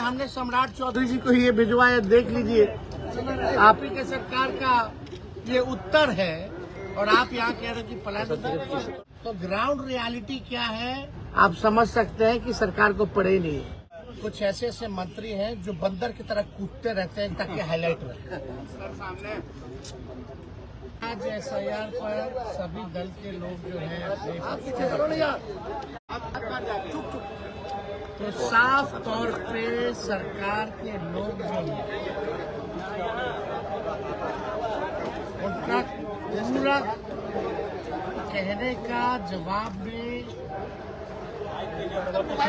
हमने सम्राट चौधरी जी को ये भिजवाया, देख लीजिए। आप ही के सरकार का ये उत्तर है और आप यहाँ कह रहे हैं कि पलायन। तो ग्राउंड रियलिटी क्या है आप समझ सकते हैं कि सरकार को पड़े नहीं। कुछ ऐसे ऐसे मंत्री हैं जो बंदर की तरह कूदते रहते हैं ताकि हाईलाइट रहे। आज SIR पर सभी दल के लोग जो हैं तो साफ तौर पे सरकार के लोग जो हैं उनका पूरा कहने का जवाब में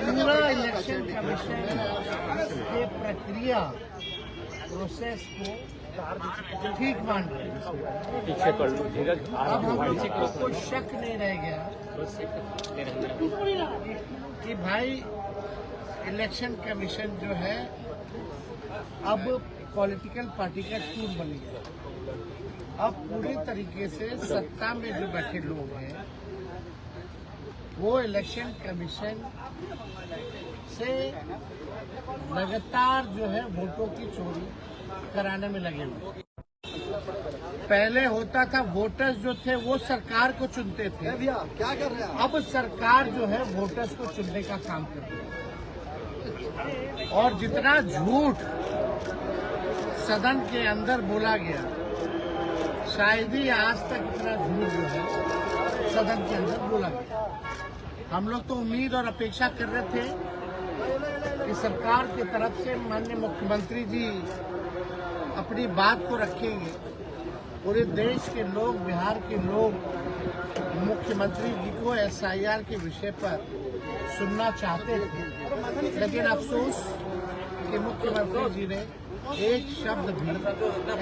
पूरा इलेक्शन कमीशन के प्रक्रिया प्रोसेस को ठीक मान रहे हैं। अब हम लोगों को कोई शक नहीं रह गया कि भाई इलेक्शन कमीशन जो है अब पॉलिटिकल पार्टी का टूल बन गया। अब पूरी तरीके से सत्ता में जो बैठे लोग हैं वो इलेक्शन कमीशन से लगातार जो है वोटों की चोरी कराने में लगे हुए। पहले होता था वोटर्स जो थे वो सरकार को चुनते थे, क्या कर रहे हैं? अब सरकार जो है वोटर्स को चुनने का काम कर रही है। और जितना झूठ सदन के अंदर बोला गया, शायद ही आज तक इतना झूठ जो है सदन के अंदर बोला गया। हम लोग तो उम्मीद और अपेक्षा कर रहे थे कि सरकार की तरफ से माननीय मुख्यमंत्री जी अपनी बात को रखेंगे। पूरे देश के लोग, बिहार के लोग मुख्यमंत्री जी को SIR के विषय पर सुनना चाहते थे, लेकिन अफसोस कि मुख्यमंत्री जी ने एक शब्द भी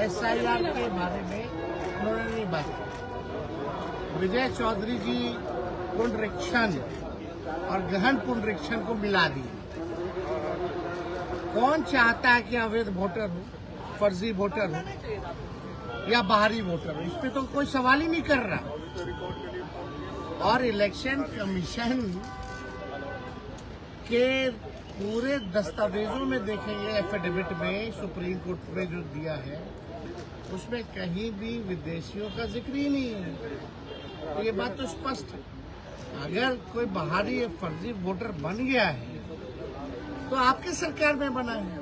SIR के बारे में उन्होंने नहीं बात की। विजय चौधरी जी पुनरीक्षण और गहन पुनरीक्षण को मिला दिए। कौन चाहता है कि अवैध वोटर हो, फर्जी वोटर हो या बाहरी वोटर हो? इस पे तो कोई सवाल ही नहीं कर रहा। और इलेक्शन कमीशन के पूरे दस्तावेजों में देखेंगे, एफिडेविट में सुप्रीम कोर्ट में जो दिया है उसमें कहीं भी विदेशियों का जिक्र ही नहीं है। तो ये बात तो स्पष्ट है। अगर कोई बाहरी फर्जी वोटर बन गया है तो आपके सरकार में बना है।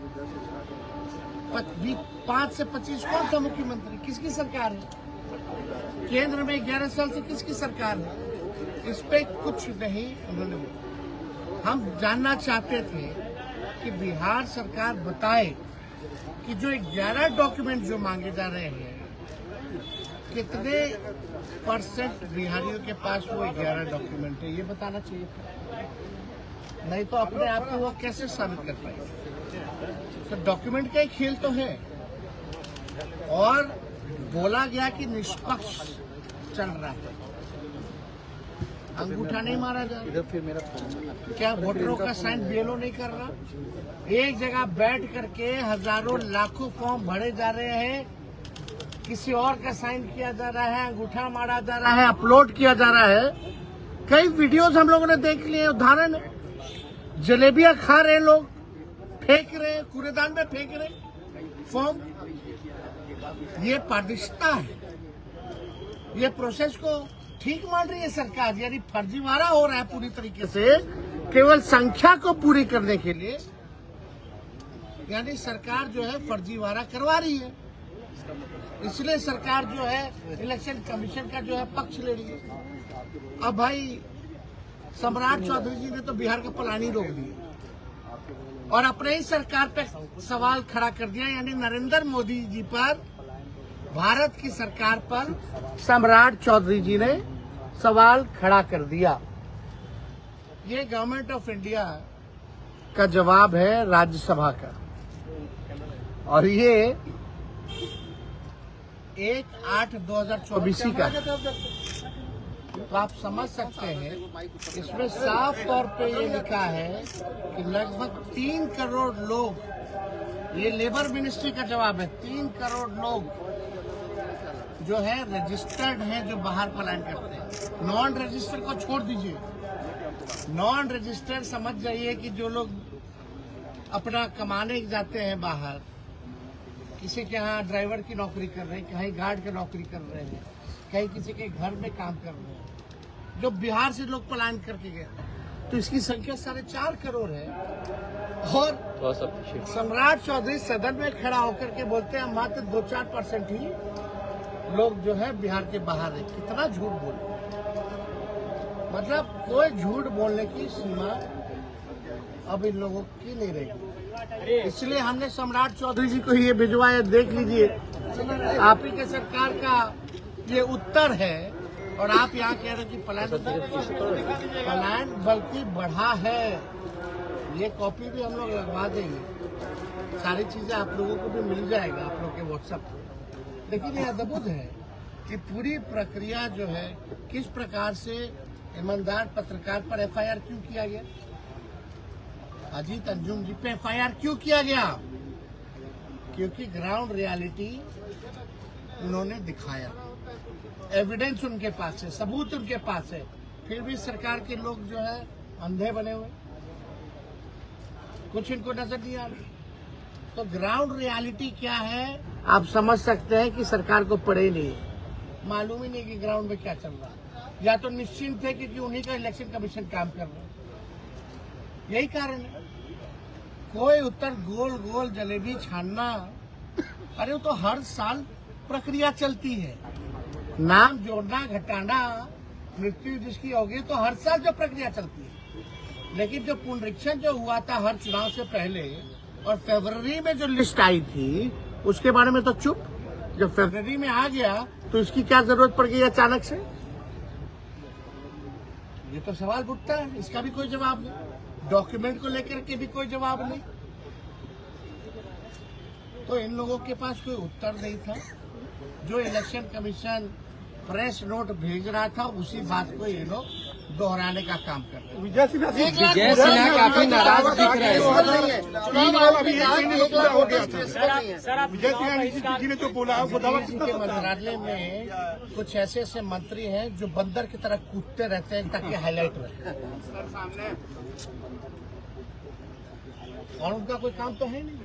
5 से 25 कौन था मुख्यमंत्री? किसकी सरकार है? केंद्र में 11 साल से किसकी सरकार है? इस पे कुछ नहीं उन्होंने बोला। हम जानना चाहते थे कि बिहार सरकार बताए कि जो 11 डॉक्यूमेंट जो मांगे जा रहे हैं कितने % बिहारियों के पास वो 11 डॉक्यूमेंट है, ये बताना चाहिए था। नहीं तो अपने आप को वो कैसे साबित कर पाएंगे? तो डॉक्यूमेंट का ही खेल तो है। और बोला गया कि निष्पक्ष चल रहा है, अंगूठा नहीं मारा जा रहा। फिर मेरा क्या वोटरों का साइन BLO नहीं कर रहा? एक जगह बैठ करके हजारों लाखों फॉर्म भरे जा रहे हैं, किसी और का साइन किया जा रहा है, अंगूठा मारा जा रहा है, अपलोड किया जा रहा है। कई वीडियोस हम लोगों ने देख लिए। उदाहरण जलेबियां खा रहे लोग, फेंक रहे, कूड़ेदान में फेंक रहे फॉर्म। ये पारदर्शिता है। ये प्रोसेस को ठीक मान रही है सरकार, यानी फर्जीवाड़ा हो रहा है पूरी तरीके से केवल संख्या को पूरी करने के लिए। यानी सरकार जो है फर्जीवाड़ा करवा रही है, इसलिए सरकार जो है इलेक्शन कमीशन का जो है पक्ष ले रही है। अब भाई सम्राट चौधरी जी ने तो बिहार का पलानी रोक दिया और अपने ही सरकार पे सवाल खड़ा कर दिया। यानी नरेंद्र मोदी जी पर, भारत की सरकार पर सम्राट चौधरी जी ने सवाल खड़ा कर दिया। ये गवर्नमेंट ऑफ इंडिया का जवाब है राज्यसभा का। और ये 1/8/2024 का। तो आप समझ सकते हैं इसमें साफ तौर पे ये लिखा है कि लगभग 3 करोड़ लोग, ये लेबर मिनिस्ट्री का जवाब है, 3 करोड़ लोग जो है रजिस्टर्ड हैं जो बाहर पलायन करते हैं। नॉन रजिस्टर्ड को छोड़ दीजिए, नॉन रजिस्टर्ड समझ जाइए कि जो लोग अपना कमाने जाते हैं बाहर, किसी के यहाँ ड्राइवर की नौकरी कर रहे हैं, कहीं गार्ड की नौकरी कर रहे हैं, कहीं किसी के घर में काम कर रहे हैं, जो बिहार से लोग पलायन करके गए, तो इसकी संख्या 4.5 करोड़ है। और सम्राट चौधरी सदन में खड़ा होकर के बोलते हैं मात्र 2-4% ही लोग जो है बिहार के बाहर है। कितना झूठ बोले, मतलब कोई झूठ बोलने की सीमा अब इन लोगों की नहीं रही। इसलिए हमने सम्राट चौधरी जी को ये भिजवाया, देख लीजिए, आप ही के सरकार का ये उत्तर है। और आप यहाँ कह रहे हैं कि पलायन बल्कि बढ़ा है। ये कॉपी भी हम लोग लगवा देंगे, सारी चीजें आप लोगों को भी मिल जाएगा आप लोग के व्हाट्सएप पे। लेकिन ये अद्भुत है कि पूरी प्रक्रिया जो है, किस प्रकार से ईमानदार पत्रकार पर एफआईआर क्यों किया गया, अजीत अंजुम जी पे एफआईआर क्यों किया गया? क्योंकि ग्राउंड रियलिटी उन्होंने दिखाया, एविडेंस उनके पास है, सबूत उनके पास है, फिर भी सरकार के लोग जो है अंधे बने हुए, कुछ इनको नजर नहीं आ रहा। तो ग्राउंड रियलिटी क्या है आप समझ सकते हैं कि सरकार को पड़े नहीं, मालूम ही नहीं कि ग्राउंड में क्या चल रहा है। या तो निश्चिंत है क्योंकि उन्हीं का इलेक्शन कमीशन काम कर रहा है, यही कारण है। कोई उत्तर गोल गोल जलेबी छानना, अरे वो तो हर साल प्रक्रिया चलती है, नाम जोड़ना घटाना, मृत्यु जिसकी होगी तो हर साल जो प्रक्रिया चलती है। लेकिन जो पुनरीक्षण जो हुआ था हर चुनाव से पहले और फरवरी में जो लिस्ट आई थी उसके बारे में तो चुप, जब फरवरी में आ गया तो इसकी क्या जरूरत पड़ गई अचानक से, ये तो सवाल उठता है। इसका भी कोई जवाब नहीं, डॉक्यूमेंट को लेकर के भी कोई जवाब नहीं। तो इन लोगों के पास कोई उत्तर नहीं था। जो इलेक्शन कमीशन प्रेस नोट भेज रहा था उसी बात को ये लोग दोहराने का काम कर रहे हैं। विजय सिन्हा काफी नाराज दिख रहे हैं। मंत्रालय में कुछ ऐसे ऐसे मंत्री हैं जो बंदर की तरह कूदते रहते हैं ताकि हाईलाइट रहे, और उनका कोई काम तो है नहीं,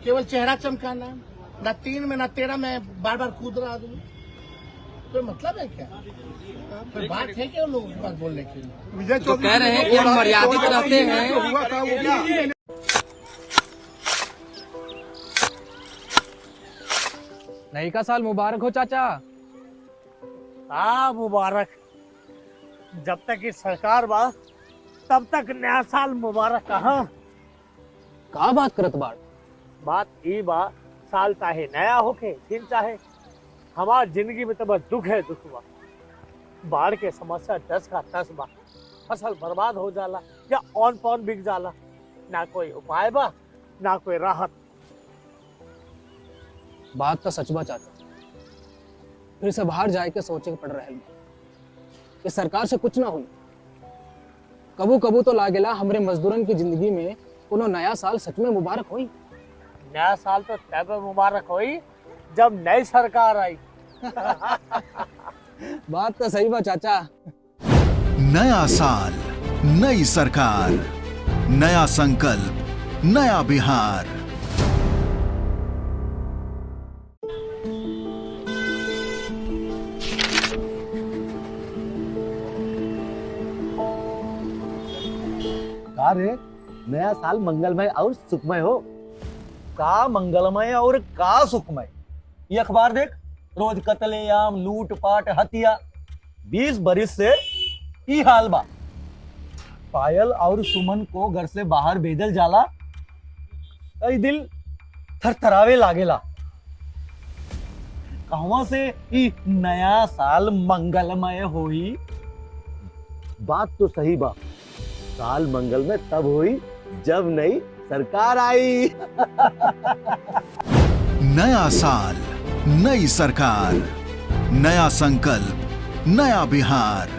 केवल चेहरा चमकाना, न 3 में न 13 में बार बार कूद रहा आदमी। कोई मतलब है क्या? कोई बात है क्या लोगों के पास बोलने के लिए? तो कह रहे हैं कि हम मर्यादित रहते हैं। नई का साल मुबारक हो चाचा। हाँ मुबारक, जब तक ये सरकार बा तब तक नया साल मुबारक। का बात करत बाड़? बात ई बा, साल चाहे नया होके फिर चाहे, हमार जिंदगी में तो बस दुख है, दुख बा। बाढ़ के समस्या 10 का 10 बा, फसल बर्बाद हो जाला या ऑन पॉन बिक जाला, ना कोई उपाय बा ना कोई राहत। बात तो सच बा चाचा, फिर से बाहर जाए के सोचे पड़ रहे हैं कि सरकार से कुछ ना हुई। कबू कबू तो लागेला हमरे मजदूरन की जिंदगी में कोनो नया साल सच में मुबारक हुई। नया साल तो तब मुबारक हुई जब नई सरकार आई। बात तो सही बा चाचा। नया साल, नई सरकार, नया संकल्प, नया बिहार। का रे, नया साल मंगलमय और सुखमय हो। का मंगलमय और का सुखमय? ये अखबार देख, रोज कत्लेआम, लूटपाट, हत्या। 20 बरिस से ई हाल बा। पायल और सुमन को घर से बाहर भेजल जाला, कई दिल थरथरावे लागेला। कहवा से ई नया साल मंगलमय होई? बात तो सही बा, साल मंगलमय तब हुई जब नई सरकार आई। नया साल, नई सरकार, नया संकल्प, नया बिहार।